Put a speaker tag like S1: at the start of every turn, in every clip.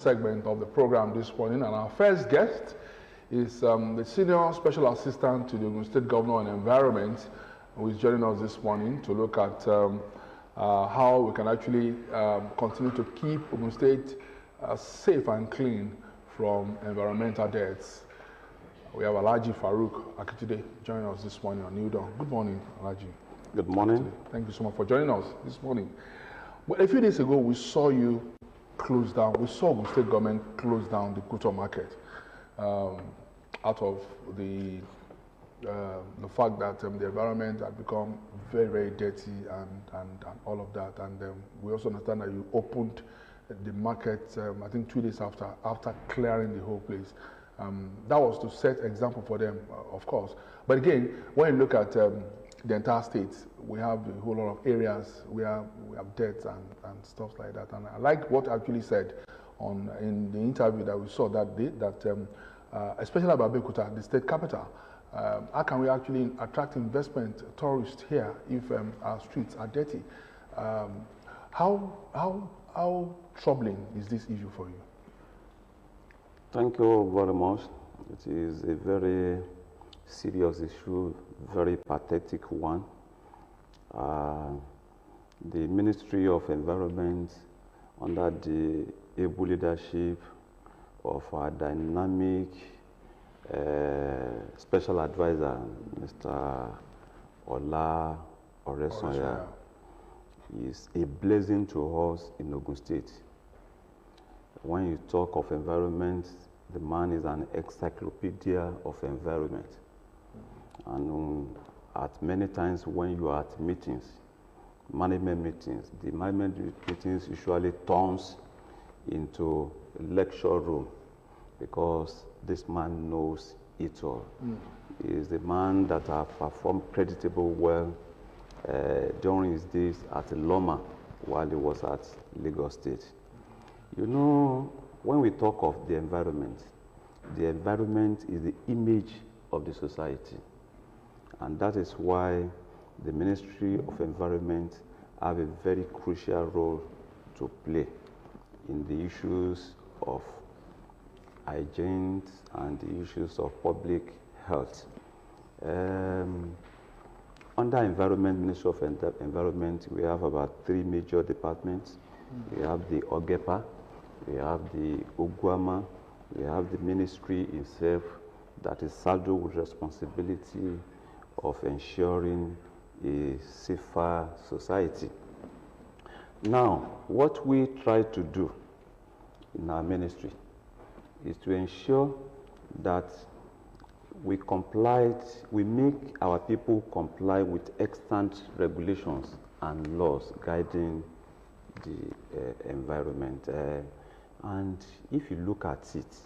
S1: segment of the program this morning, and our first guest is the Senior Special Assistant to the Ogun State Governor on Environment, who is joining us this morning to look at how we can actually continue to keep Ogun State safe and clean from environmental deaths. We have Alhaji Farouk Akitide joining us this morning on New Dawn. Good morning, Alhaji.
S2: Good morning.
S1: Thank you so much for joining us this morning. Well, a few days ago, we saw you close down, we saw the state government close down the Kuto market out of the fact that the environment had become very, very dirty and all of that. And we also understand that you opened the market, I think 2 days after clearing the whole place. That was to set example for them, of course. But again, when you look at the entire state, we have a whole lot of areas where we have deaths and stuff like that. And I like what actually said in the interview that we saw that day, that especially about Abeokuta, the state capital, how can we actually attract investment, tourists here if our streets are dirty? How troubling is this issue for you?
S2: Thank you very much. It is a very serious issue, very pathetic one. The Ministry of Environment, under the able leadership of our dynamic special advisor, Mr. Ola Oresanya, is a blessing to us in Ogun State. When you talk of environment, the man is an encyclopedia of environment. And at many times when you are at meetings, management meetings, the management meetings usually turns into a lecture room because this man knows it all. He is the man that has performed creditable well during his days at Loma while he was at Lagos State. You know, when we talk of the environment is the image of the society. And that is why the Ministry of Environment have a very crucial role to play in the issues of hygiene and the issues of public health. Under Ministry of Environment, we have about 3 major departments. We have the OGEPA, we have the OGUN, we have the ministry itself that is saddled with responsibility of ensuring a safer society. Now, what we try to do in our ministry is to ensure that we make our people comply with extant regulations and laws guiding the environment. And if you look at it,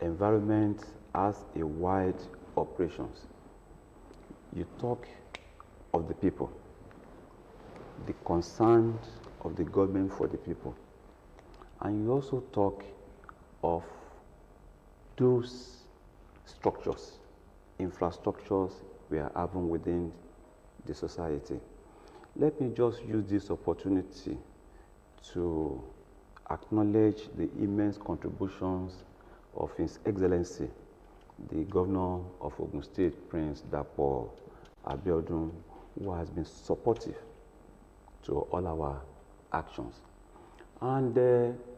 S2: environment has a wide operations. You talk of the people, the concern of the government for the people, and you also talk of those structures, infrastructures we are having within the society. Let me just use this opportunity to acknowledge the immense contributions of His Excellency, the Governor of Ogun State, Prince Dapo Abeokuta, who has been supportive to all our actions. And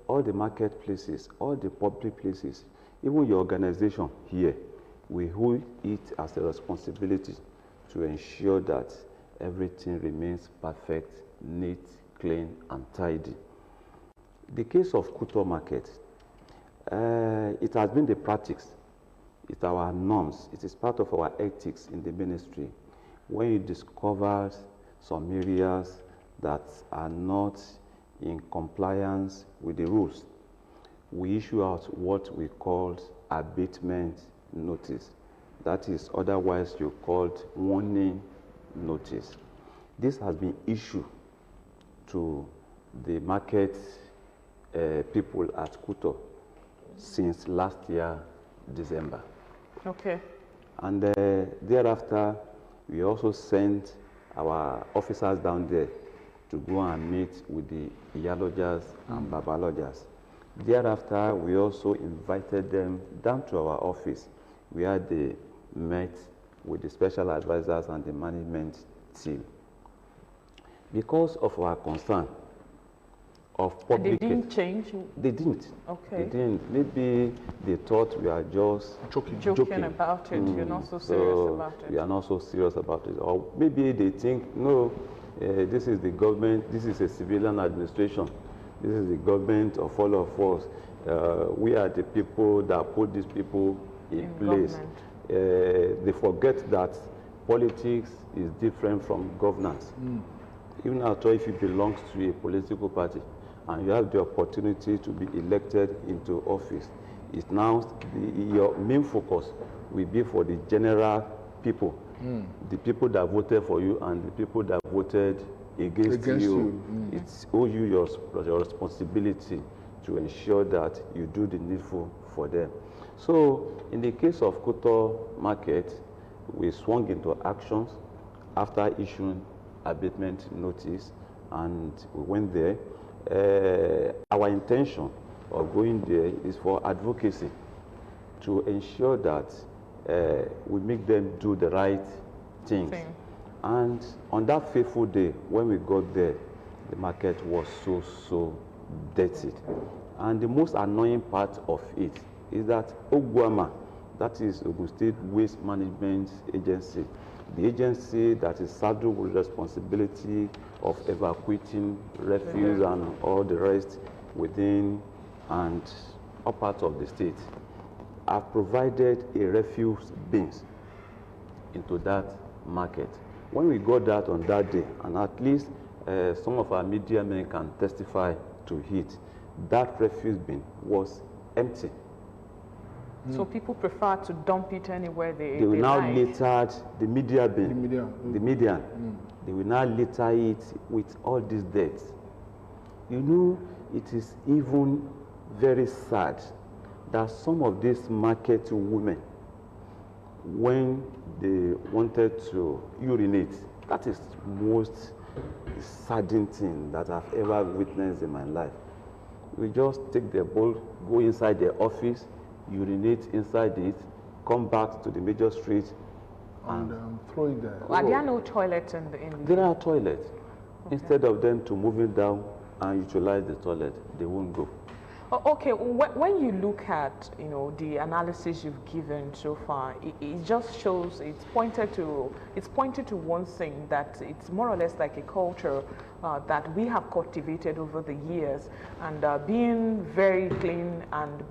S2: all the marketplaces, all the public places, even your organization here, we hold it as a responsibility to ensure that everything remains perfect, neat, clean, and tidy. The case of Kuto Market, it has been the practice. It's our norms. It is part of our ethics in the ministry. When you discover some areas that are not in compliance with the rules, we issue out what we call abatement notice. That is otherwise you called warning notice. This has been issued to the market people at Kuto since last year, December.
S3: Okay.
S2: And thereafter, we also sent our officers down there to go and meet with the Iyalojas and Babalojas. Thereafter, we also invited them down to our office where they met with the special advisors and the management team. Because of our concern of public...
S3: And they didn't change?
S2: They didn't.
S3: Okay.
S2: They didn't. Maybe they thought we are just
S1: joking
S3: about it. You're not so serious about it.
S2: We are not so serious about it. Or maybe they think, no, this is the government, this is a civilian administration. This is the government of all of us. We are the people that put these people in place. They forget that politics is different from governance. Even after if you belong to a political party and you have the opportunity to be elected into office, it's now your main focus will be for the general people, the people that voted for you and the people that voted against you. It's owe you your responsibility to ensure that you do the needful for them. So in the case of Kuto Market, we swung into actions after issuing abatement notice, and we went there. Our intention of going there is for advocacy, to ensure that we make them do the right things. And on that fateful day, when we got there, the market was so dirty. And the most annoying part of it is that OGUN, that is Ogun State Waste Management Agency, the agency that is saddled with responsibility of evacuating refuse and all the rest within and up part of the state, have provided a refuse bins into that market. When we got that on that day, and at least some of our media men can testify to it, that refuse bin was empty.
S3: So people prefer to dump it anywhere they
S2: will now
S3: like.
S2: litter the media bin. The media. They will now litter it with all these dirt. You know, it is even very sad that some of these market women, when they wanted to urinate, that is the most saddening thing that I've ever witnessed in my life. We just take the bowl, go inside the office, urinate inside it, come back to the major street,
S1: and throw it there.
S3: Are there no toilets in the...
S2: There are toilets. Okay. Instead of them to moving down and utilize the toilet, they won't go.
S3: Okay, when you look at, you know, the analysis you've given so far, it just shows, it's pointed to one thing, that it's more or less like a culture that we have cultivated over the years, and being very clean and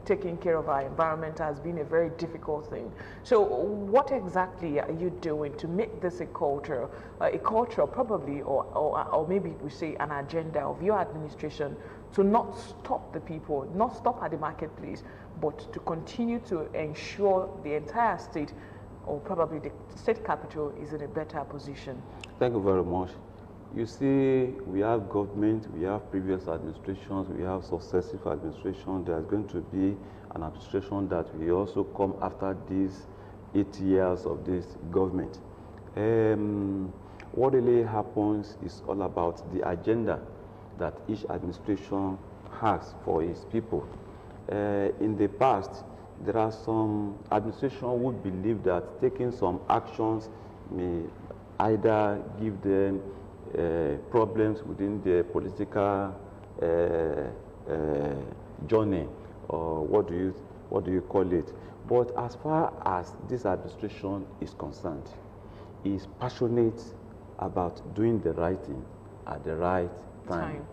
S3: taking care of our environment has been a very difficult thing. So what exactly are you doing to make this a culture probably, or maybe we say an agenda of your administration, to not stop the people, not stop at the marketplace, but to continue to ensure the entire state, or probably the state capital, is in a better position?
S2: Thank you very much. You see, we have government, we have previous administrations, we have successive administration. There's going to be an administration that will also come after these 8 years of this government. What really happens is all about the agenda that each administration has for its people. In the past, there are some administrations who believe that taking some actions may either give them problems within their political journey, or what do you call it? But as far as this administration is concerned, is passionate about doing the right thing at the right time.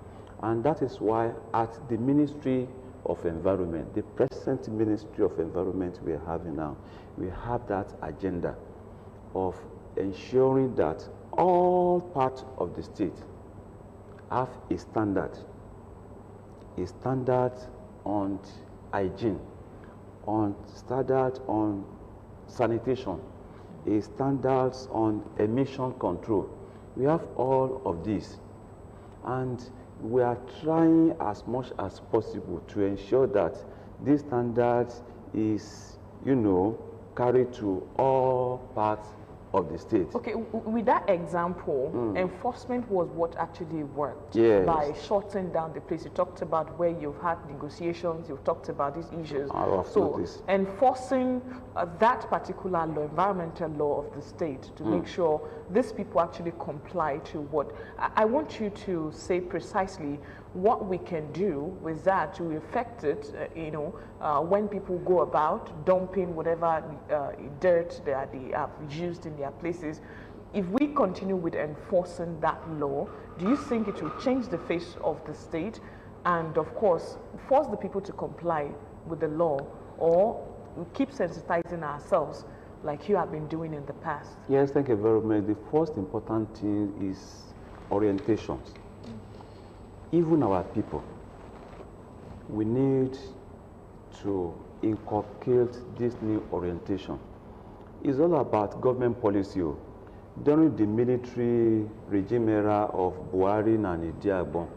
S2: And that is why at the Ministry of Environment, the present Ministry of Environment we are having now, we have that agenda of ensuring that all parts of the state have a standard on hygiene, on standard on sanitation, a standards on emission control. We have all of these, and we are trying as much as possible to ensure that this standard is, carried to all parts of the state.
S3: Okay, with that example, enforcement was what actually worked.
S2: Yes.
S3: By shutting down the place. You talked about where you've had negotiations, you've talked about these issues.
S2: So
S3: enforcing that particular law, environmental law of the state, to make sure these people actually comply to what. I want you to say precisely what we can do with that to affect it, when people go about dumping whatever dirt that they have used in their places. If we continue with enforcing that law, do you think it will change the face of the state and, of course, force the people to comply with the law, or we keep sensitizing ourselves like you have been doing in the past?
S2: Yes, thank you very much. The first important thing is orientations. Even our people, we need to inculcate this new orientation. It's all about government policy. During the military regime era of Buhari and Idiagbon,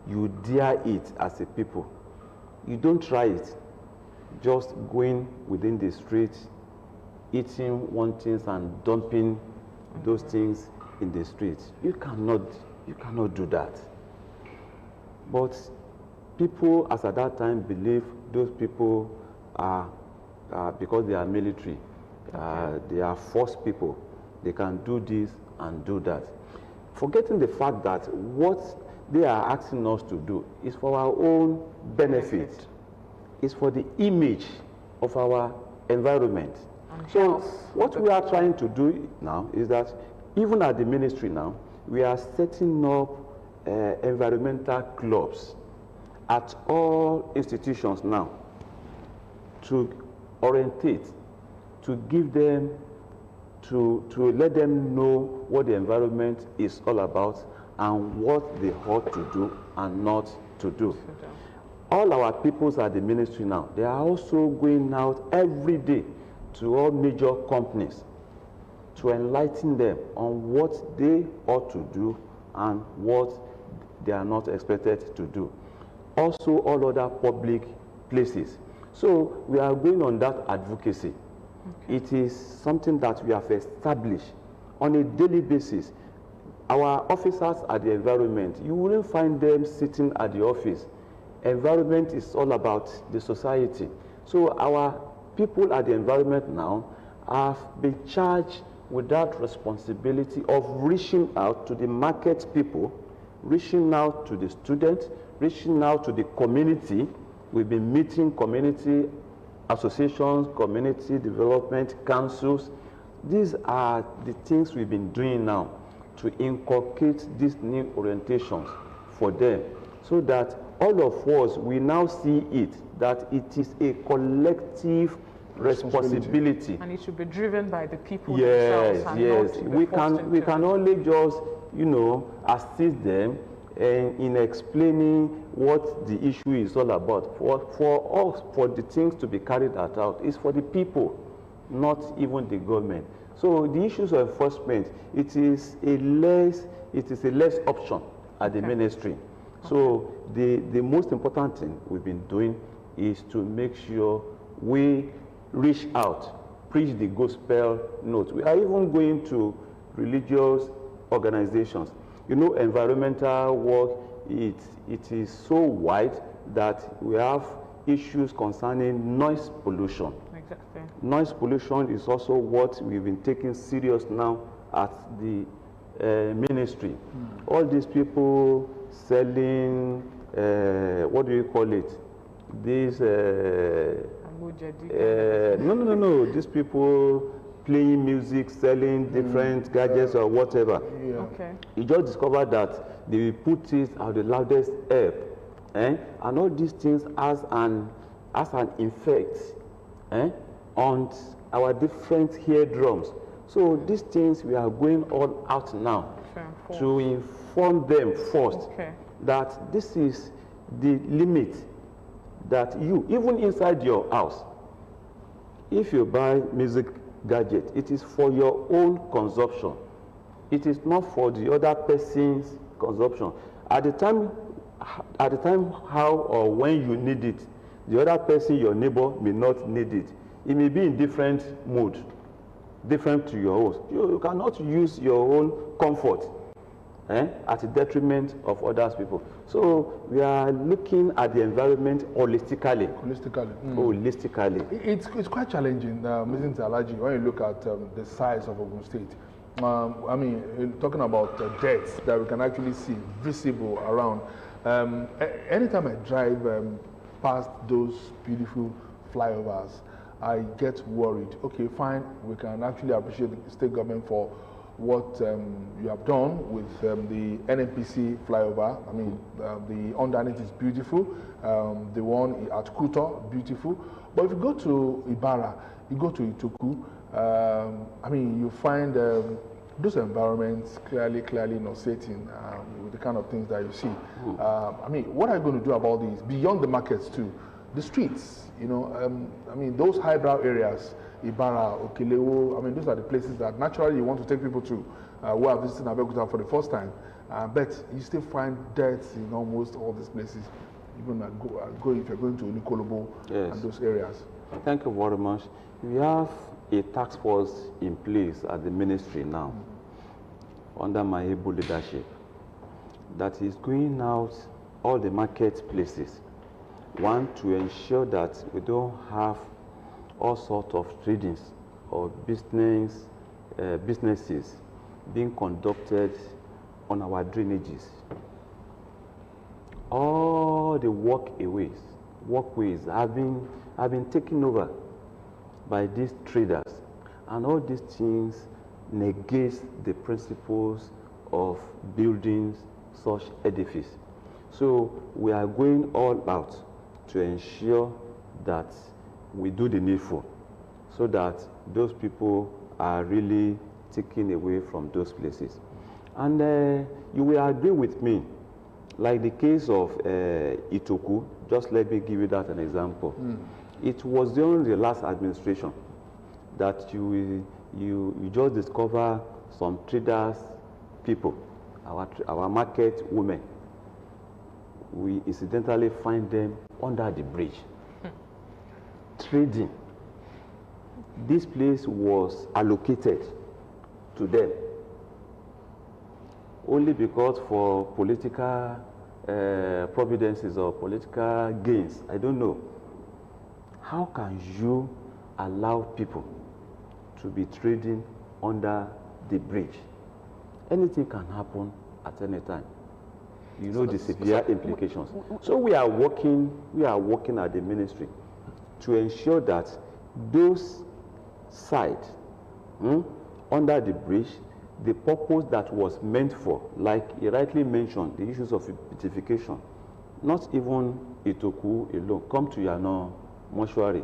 S2: you dare it as a people. You don't try it. Just going within the street, eating one things and dumping those things in the street. You cannot do that. But people, as at that time, believe those people are, because they are military, they are forced people. They can do this and do that. Forgetting the fact that what they are asking us to do is for our own benefit. It's for the image of our environment. So what we are trying to do now is that even at the ministry now, we are setting up environmental clubs at all institutions now to orientate, to give them, to let them know what the environment is all about and what they ought to do and not to do. All our peoples at the ministry now, they are also going out every day to all major companies to enlighten them on what they ought to do and what they are not expected to do. Also, all other public places. So we are going on that advocacy. Okay. It is something that we have established on a daily basis. Our officers at the environment, you wouldn't find them sitting at the office. Environment is all about the society. So our people at the environment now have been charged with that responsibility of reaching out to the market people, reaching out to the students, reaching out to the community. We've been meeting community associations, community development councils. These are the things we've been doing now to inculcate these new orientations for them, so that all of us, we now see it, that it is a collective responsibility.
S3: And it should be driven by the people
S2: themselves.
S3: Yes.
S2: We can only just, assist them in explaining what the issue is all about. For us, for the things to be carried out, is for the people, not even the government. So the issues of enforcement, it is a less option at the ministry. So the most important thing we've been doing is to make sure we reach out, preach the gospel note. We are even going to religious organizations. Environmental work, it is so wide that we have issues concerning noise pollution.
S3: Exactly.
S2: Noise pollution is also what we've been taking serious now at the ministry. All these people selling, what do you call it? These, no. These people playing music, selling different gadgets or whatever.
S1: Yeah.
S3: Okay.
S2: You just discovered that they put it at the loudest air, and all these things as an effect on our different eardrums. So these things we are going all out now to inform them first that this is the limit that you, even inside your house, if you buy music gadget, it is for your own consumption. It is not for the other person's consumption. At the time how or when you need it, the other person, your neighbor, may not need it. It may be in different mood. different to your own. You cannot use your own comfort at the detriment of others people. So we are looking at the environment holistically. Holistically.
S1: It's quite challenging, Mr. Alaji, when you look at the size of Ogun State. I mean, talking about debts that we can actually see visible around. Anytime I drive past those beautiful flyovers, I get worried. Okay, fine, we can actually appreciate the state government for what you have done with the NNPC flyover. I mean, the underneath is beautiful. The one at Kuta, beautiful. But if you go to Ibara, you go to Itoku, I mean, you find those environments clearly not setting with the kind of things that you see. I mean, what are you going to do about these beyond the markets too? The streets, you know, I mean, those highbrow areas, Ibara, Okelewo, I mean, those are the places that naturally you want to take people to who are visiting Abeokuta for the first time. But you still find deaths in almost all these places, even if you're going to Nikolobo and those areas.
S2: Thank you very much. We have a task force in place at the ministry now, under my able leadership, that is going out all the marketplaces. One, to ensure that we don't have all sorts of tradings or businesses being conducted on our drainages. All the walkways have been taken over by these traders, and all these things negate the principles of building such edifice. So we are going all out to ensure that we do the needful, so that those people are really taken away from those places. And you will agree with me, like the case of Itoku, just let me give you that an example. It was during the last administration that you just discover some traders people, our market women. We incidentally find them under the bridge, trading. This place was allocated to them only because for political providences or political gains. I don't know. How can you allow people to be trading under the bridge? Anything can happen at any time. You know the severe implications. So we are working at the ministry to ensure that those sites under the bridge, the purpose that was meant for, like you rightly mentioned, the issues of beautification, not even Itoku alone. Come to Yano Mortuary.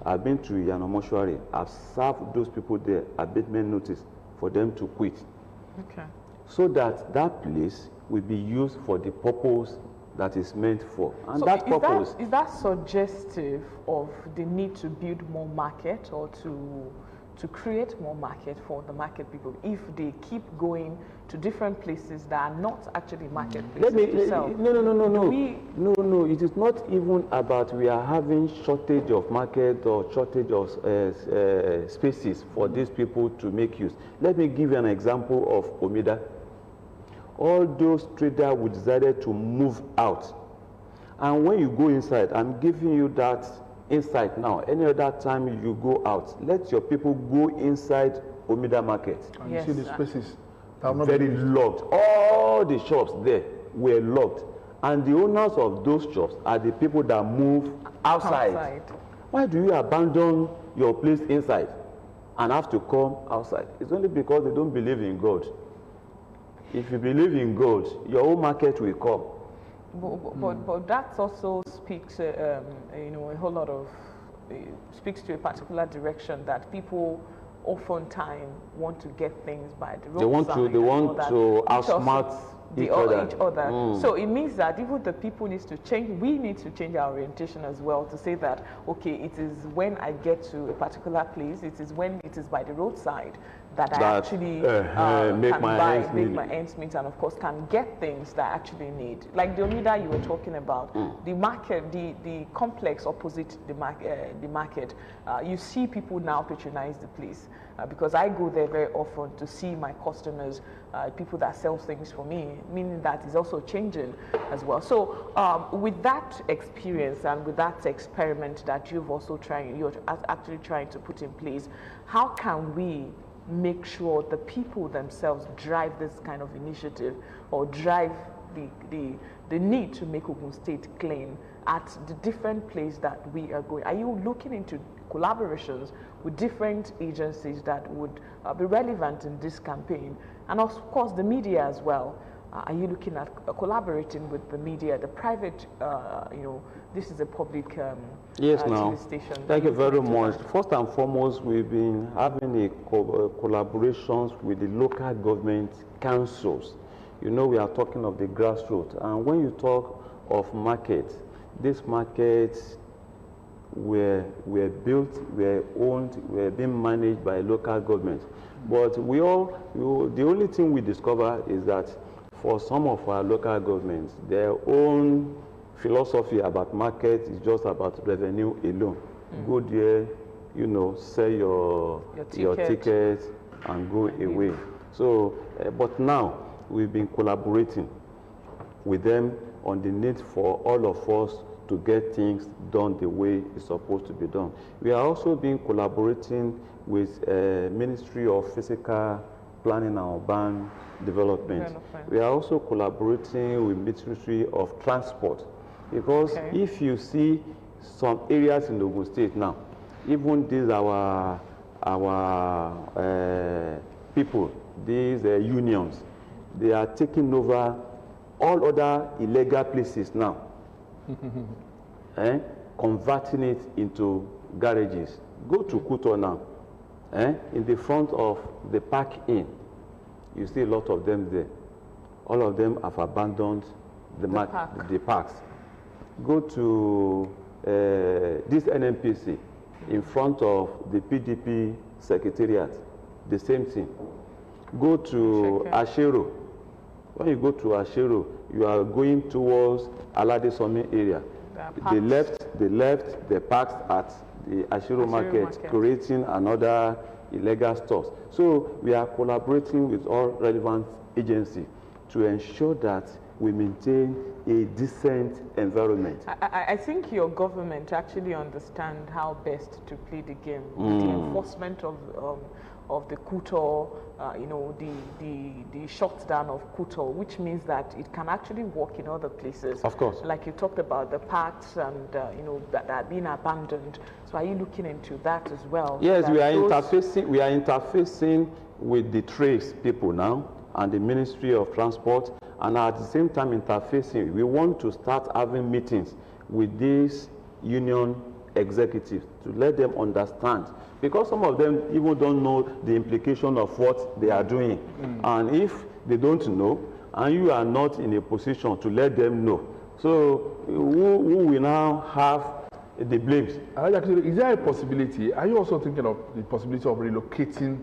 S2: I've been to Yano Mortuary. I've served those people there abatement notice for them to quit.
S3: Okay.
S2: So that that place will be used for the purpose that is meant for. And
S3: so
S2: that purpose...
S3: Is that suggestive of the need to build more market or to create more market for the market people if they keep going to different places that are not actually market places to sell?
S2: No, it is not even about we are having shortage of market or shortage of spaces for these people to make use. Let me give you an example of Omida. All those traders who decided to move out, and when you go inside, I'm giving you that insight now. Any other time you go out, let your people go inside Omida market.
S1: And you see the spaces that are not
S2: very locked. All the shops there were locked, and the owners of those shops are the people that move outside. Why do you abandon your place inside and have to come outside? It's only because they don't believe in God. If you believe in God, your own market will come.
S3: But that also speaks, a whole lot of, speaks to a particular direction that people oftentimes want to get things by the roadside.
S2: They want to outsmart each other.
S3: So it means that even the people need to change. We need to change our orientation as well to say that, okay, it is when I get to a particular place, it is when it is by the roadside that I actually
S2: make my
S3: ends meet, and of course can get things that I actually need. Like the Omida you were talking about, the market, the complex opposite the market, you see people now patronize the place because I go there very often to see my customers, people that sell things for me, meaning that is also changing as well. So with that experience and with that experiment that you're actually trying to put in place, how can we make sure the people themselves drive this kind of initiative or drive the need to make Ogun State clean at the different places that we are going? Are you looking into collaborations with different agencies that would be relevant in this campaign? And of course the media as well. Are you looking at collaborating with the media, the private, this is a public TV station.
S2: Thank you very much. First and foremost, we've been having collaborations with the local government councils. We are talking of the grassroots. And when you talk of markets, these markets were built, were owned, were being managed by local government. But the only thing we discover is that for some of our local governments, their own philosophy about market is just about revenue alone. Go there, sell your ticket and go away. So, but now we've been collaborating with them on the need for all of us to get things done the way it's supposed to be done. We are also been collaborating with Ministry of Physical Planning and Urban Development. We are also collaborating with Ministry of Transport, because if you see some areas in Ogun State now, even these our people, these unions, they are taking over all other illegal places now, converting it into garages. Go to Kuto now, in the front of the Park Inn, you see a lot of them there. All of them have abandoned the parks. Go to this NNPC in front of the PDP secretariat, the same thing. Go to Ashero. When you go to Ashero, you are going towards Alade Somi area. They left the parks at the Ashero market, creating another illegal stores. So we are collaborating with all relevant agencies to ensure that we maintain a decent environment.
S3: I think your government actually understand how best to play the game. The enforcement of the Kuto, the shutdown of Kuto, which means that it can actually work in other places.
S2: Of course.
S3: Like you talked about the parks and that are being abandoned. So are you looking into that as well?
S2: Yes, we are interfacing with the trades people now and the Ministry of Transport, and at the same time interfacing. We want to start having meetings with these union executives to let them understand, because some of them even don't know the implication of what they are doing. And if they don't know, and you are not in a position to let them know, so who will now have the blames?
S1: Is there a possibility, are you also thinking of the possibility of relocating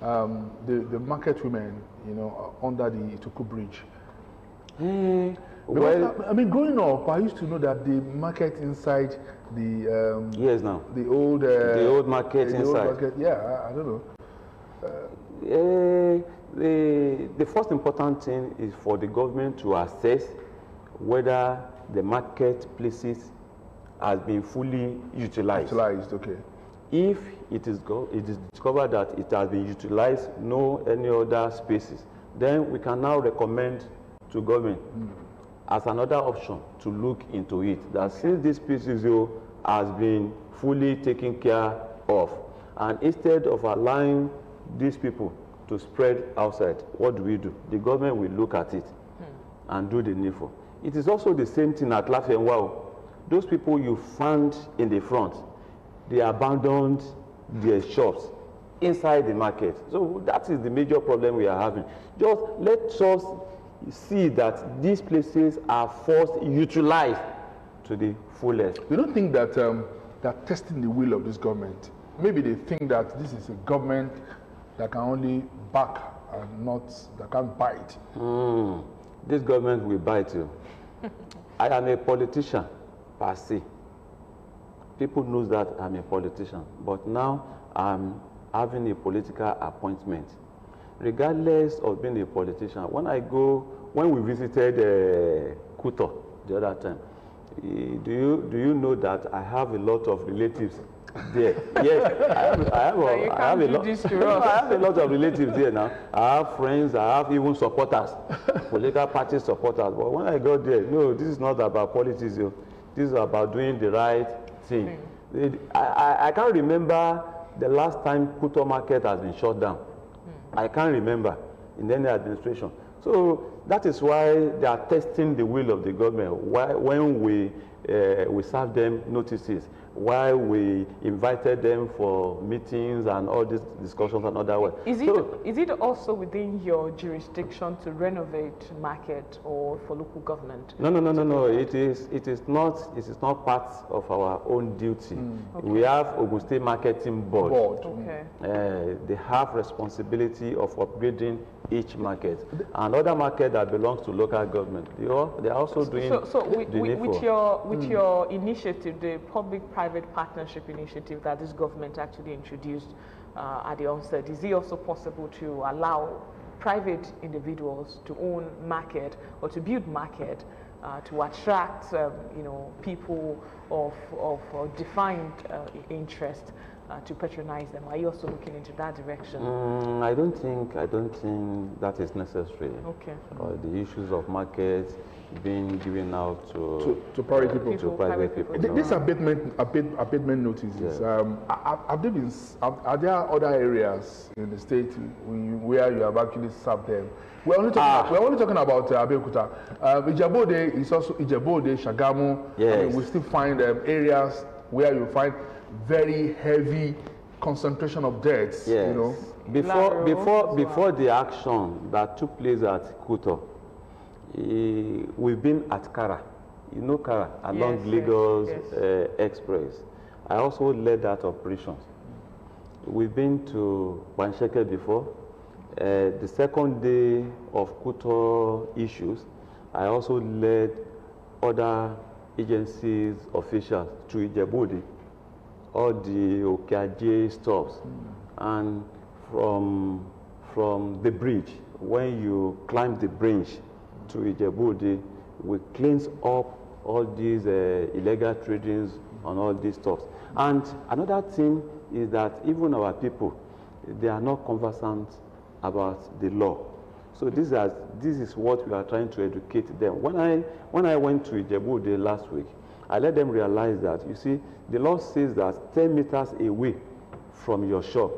S1: the market women, under the Ituku Bridge?
S2: Well,
S1: I mean, growing up, I used to know that the market inside the
S2: yes, now
S1: the old
S2: market inside.
S1: Old market, I don't
S2: know. The first important thing is for the government to assess whether the marketplaces has been fully utilized.
S1: Okay.
S2: If it is discovered that it has been utilized, no any other spaces, then we can now recommend to government as another option to look into it, that since this PCZO has been fully taken care of, and instead of allowing these people to spread outside, what do? The government will look at it and do the needful. It is also the same thing at Lafenwao. Those people you found in the front, they abandoned their shops inside the market. So that is the major problem we are having. Just let us see that these places are first utilized to the fullest.
S1: You don't think that they're testing the will of this government? Maybe they think that this is a government that can only back and not, that can't bite.
S2: This government will bite you. I am a politician, per se. People know that I'm a politician, but now I'm having a political appointment. Regardless of being a politician, when we visited Kuto the other time, do you know that I have a lot of relatives there? Yes, I have a lot of relatives there now. I have friends, I have even supporters, political party supporters. But when I got there, no, this is not about politics. This is about doing the right thing. I can't remember the last time Kuto market has been shut down. I can't remember in any administration. So that is why they are testing the will of the government. When we serve them notices, why we invited them for meetings and all these discussions and other ways.
S3: Is it also within your jurisdiction to renovate market or for local government?
S2: No. It is not part of our own duty. Okay. We have Ogun State Marketing Board.
S3: Okay.
S2: They have responsibility of upgrading each market, and other market that belongs to local government. They are also doing.
S3: So with your initiative, the public-private partnership initiative that this government actually introduced at the onset, is it also possible to allow private individuals to own market or to build market to attract people of defined interest to patronize them? Are you also looking into that direction?
S2: I don't think that is necessary.
S3: Okay.
S2: The issues of markets being given out to
S1: private people.
S2: To private people.
S1: This abatement notices.
S2: Yeah.
S1: Are there other areas in the state where you have actually served them? We're only talking about Abeokuta. Ijebode is also Ijebode, Shagamu.
S2: Yes.
S1: I mean, we still find areas where you find very heavy concentration of deaths.
S2: Yes.
S1: You know.
S2: Before the action that took place at Kuto, we've been at Kara. You know Kara, along Lagos Express. I also led that operation. We've been to Bansheke before. The second day of Kuto issues, I also led other agencies, officials to Ijebode, all the Okaje stops. And from the bridge, when you climb the bridge to Ijebode, we cleanse up all these illegal tradings on all these stops. And another thing is that even our people, they are not conversant about the law. So this is what we are trying to educate them. When I went to Ijebode last week, I let them realize that, you see, the law says that 10 meters away from your shop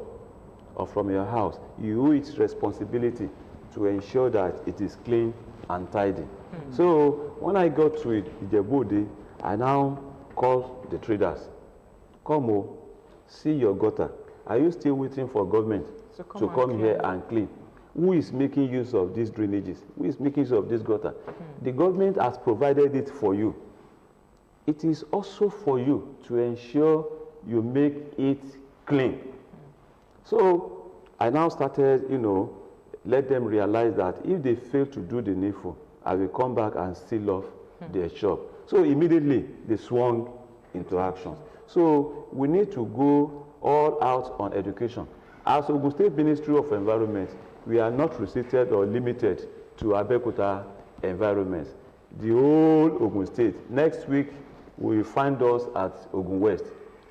S2: or from your house, you owe its responsibility to ensure that it is clean and tidy. So when I got to Ijebode, I now call the traders. Come, see your gutter. Are you still waiting for government to come here and clean? Who is making use of these drainages? Who is making use of this gutter? The government has provided it for you. It is also for you to ensure you make it clean. So I now started, let them realize that if they fail to do the needful, I will come back and seal off their shop. So immediately they swung into action. So we need to go all out on education. As Ogun State Ministry of Environment, we are not restricted or limited to Abeokuta environments. The whole Ogun State. Next week, we will find us at Ogun West.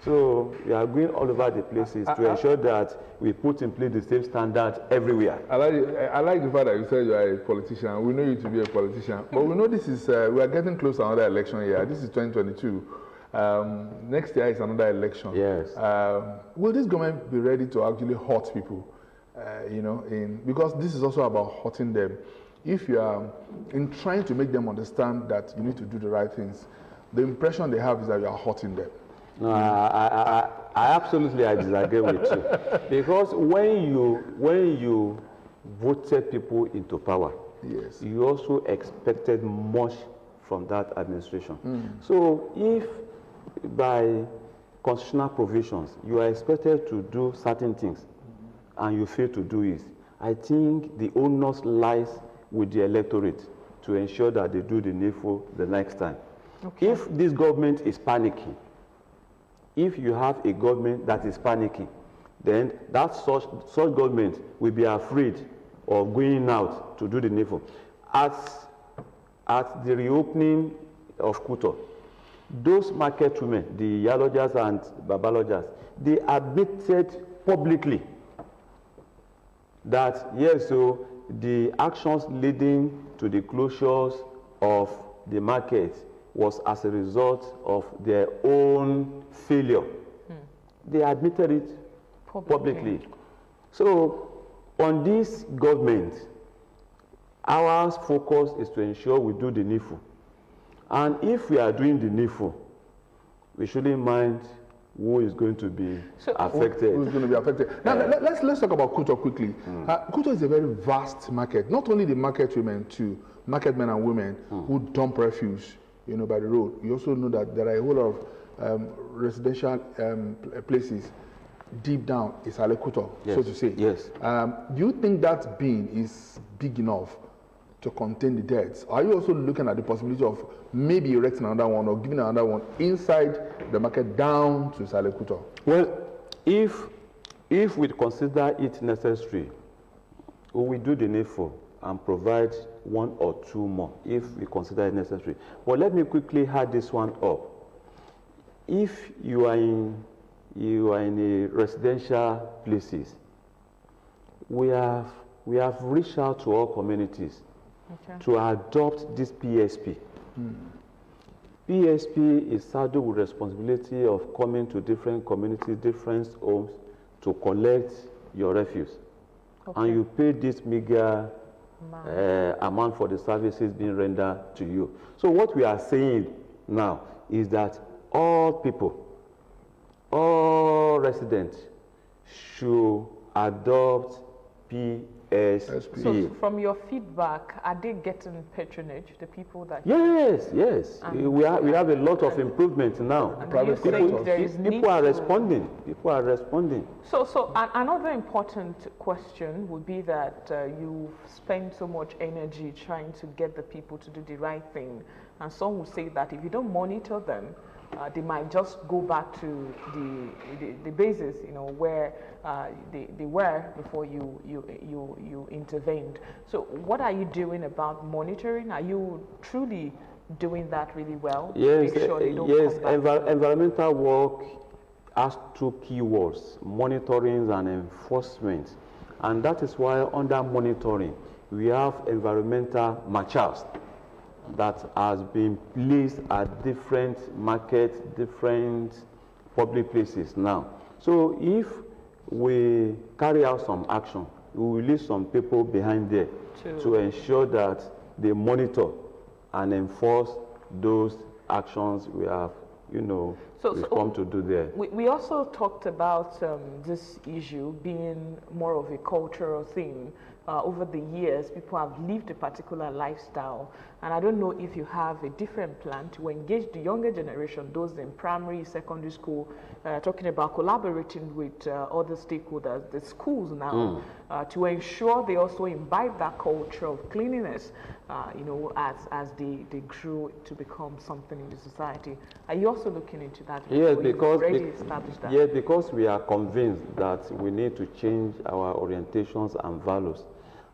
S2: So we are going all over the places to ensure that we put in place the same standard everywhere.
S1: I like the fact that you said you are a politician. We know you to be a politician. But we know this is, we are getting close to another election year. This is 2022. Next year is another election.
S2: Yes.
S1: Will this government be ready to actually hurt people? Because this is also about hurting them. If you are in trying to make them understand that you need to do the right things, the impression they have is that you are hurting them.
S2: No, I absolutely disagree with you, because when you voted people into power,
S1: yes,
S2: you also expected much from that administration. So if by constitutional provisions you are expected to do certain things and you fail to do it, I think the onus lies with the electorate to ensure that they do the needful the next time.
S3: Okay.
S2: If this government is panicking, if you have a government that is panicking, then that such government will be afraid of going out to do the needful. At the reopening of Kuto, those market women, the Yalojas and Babalojas, they admitted publicly that yes, so the actions leading to the closures of the market was as a result of their own failure. They admitted it publicly. So on this government, our focus is to ensure we do the needful. And if we are doing the needful, we shouldn't mind who is going to be affected.
S1: Who's going to be affected? Now, let's talk about Kuto quickly. Kuto is a very vast market. Not only the market women, too, market men and women who dump refuse, by the road. You also know that there are a whole lot of residential places deep down Isale Kuto, so to say.
S2: Yes.
S1: Do you think that bin is big enough to contain the deaths? Are you also looking at the possibility of maybe erecting another one or giving another one inside the market down to Isale Kuto?
S2: Well, if we consider it necessary, we will do the needful and provide one or two more if we consider it necessary. But let me quickly add this one up. If you are in a residential places, we have reached out to all communities to adopt this PSP. PSP is saddled with responsibility of coming to different communities, different homes to collect your refuse. And you pay this meager amount for the services being rendered to you. So what we are saying now is that all people, all residents should adopt PSP.
S3: So from your feedback, are they getting patronage, the people that...
S2: Yes. We have a lot of improvement now. People are responding. People are responding.
S3: So another important question would be that you spend so much energy trying to get the people to do the right thing. And some would say that if you don't monitor them, they might just go back to the basis, where they were before you intervened. So what are you doing about monitoring? Are you truly doing that really well?
S2: Yes,
S3: Make sure they don't come back?
S2: Environmental work has two key words: monitoring and enforcement. And that is why under monitoring, we have environmental marshals that has been placed at different markets, different public places now. So if we carry out some action, we will leave some people behind there to ensure that they monitor and enforce those actions we have, come to do there.
S3: We also talked about this issue being more of a cultural thing. Over the years, people have lived a particular lifestyle, and I don't know if you have a different plan to engage the younger generation, those in primary, secondary school, talking about collaborating with other stakeholders, the schools now, to ensure they also imbibe that culture of cleanliness, as they grow to become something in the society. Are you also looking into that?
S2: Yes, because we are convinced that we need to change our orientations and values.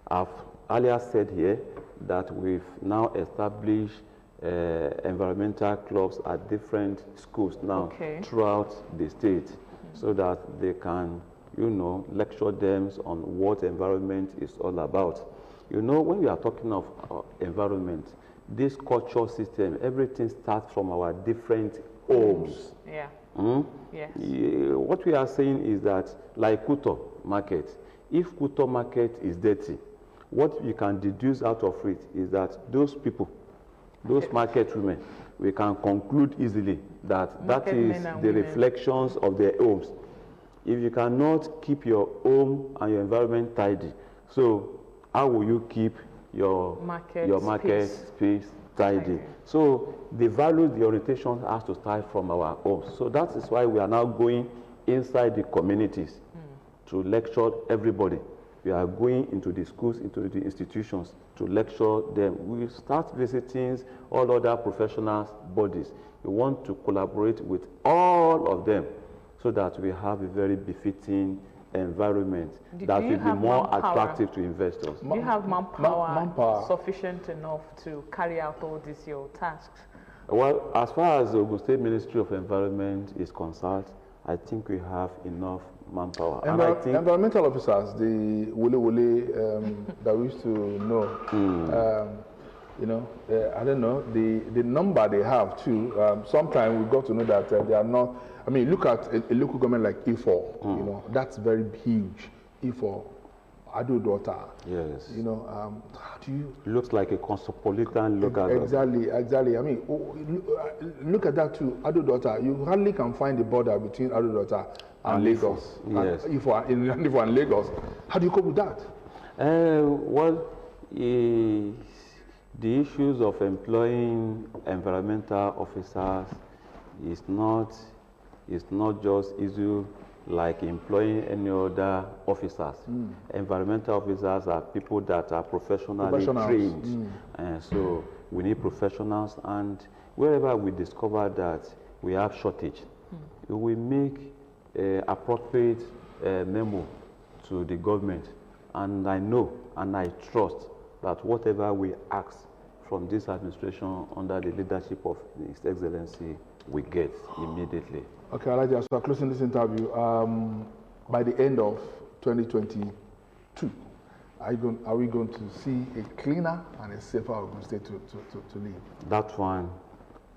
S2: I've earlier said here that we've now established environmental clubs at different schools now throughout the state, so that they can, lecture them on what environment is all about. When we are talking of environment, this culture system, everything starts from our different homes.
S3: Yeah.
S2: Yes. What we are saying is that, like Kuto market, if Kuto market is dirty, what you can deduce out of it is that those people, those market women, we can conclude easily that that is the reflections of their homes. If you cannot keep your home and your environment tidy, so how will you keep your market space tidy? So the value, the orientation has to start from our homes. So that is why we are now going inside the communities to lecture everybody. We are going into the schools, into the institutions to lecture them. We start visiting all other professional bodies. We want to collaborate with all of them so that we have a very befitting environment that will be more attractive to investors.
S3: Do you have manpower sufficient enough to carry out all these your tasks?
S2: Well, as far as the Ogun State Ministry of Environment is concerned, I think we have enough manpower. And I think
S1: environmental officers, the wole that we used to know, you know, I don't know, the number they have too. Sometimes we got to know that they are not, I mean, look at a local government like E4, you know, that's very huge. E4, Abeokuta.
S2: Yes.
S1: You know, how do you...
S2: Looks like a cosmopolitan local
S1: Exactly. I mean, look at that too. Abeokuta, you hardly can find the border between Abeokuta and Lagos.
S2: Yes.
S1: Ifo and Lagos. How do you cope with that?
S2: Well, the issues of employing environmental officers is not just issue like employing any other officers. Environmental officers are people that are professionally trained. And so we need professionals, and wherever we discover that we have shortage, we make appropriate memo to the government. And I know and I trust that whatever we ask from this administration under the leadership of His Excellency, we get immediately.
S1: Okay, Alhaji, as we are closing this interview, by the end of 2022, are we going to see a cleaner and a safer Ogun State to live?
S2: That one,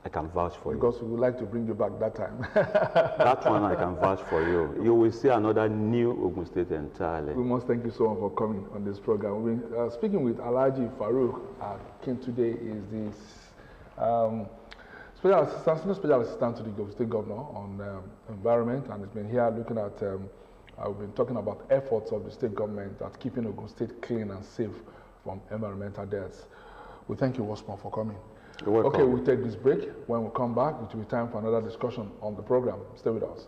S2: I can vouch for you.
S1: Because we would like to bring you back that time.
S2: That one, I can vouch for you. You will see another new Ogun State entirely.
S1: We must thank you so much for coming on this program. We've been speaking with Alhaji Farouk. Kim today is this Special Assistant to the State Governor on Environment, and he's been here looking at, we've been talking about efforts of the state government at keeping Ogun State clean and safe from environmental deaths. We thank you once more for coming.
S2: You're welcome.
S1: Okay, we'll take this break. When we come back, it will be time for another discussion on the program. Stay with us.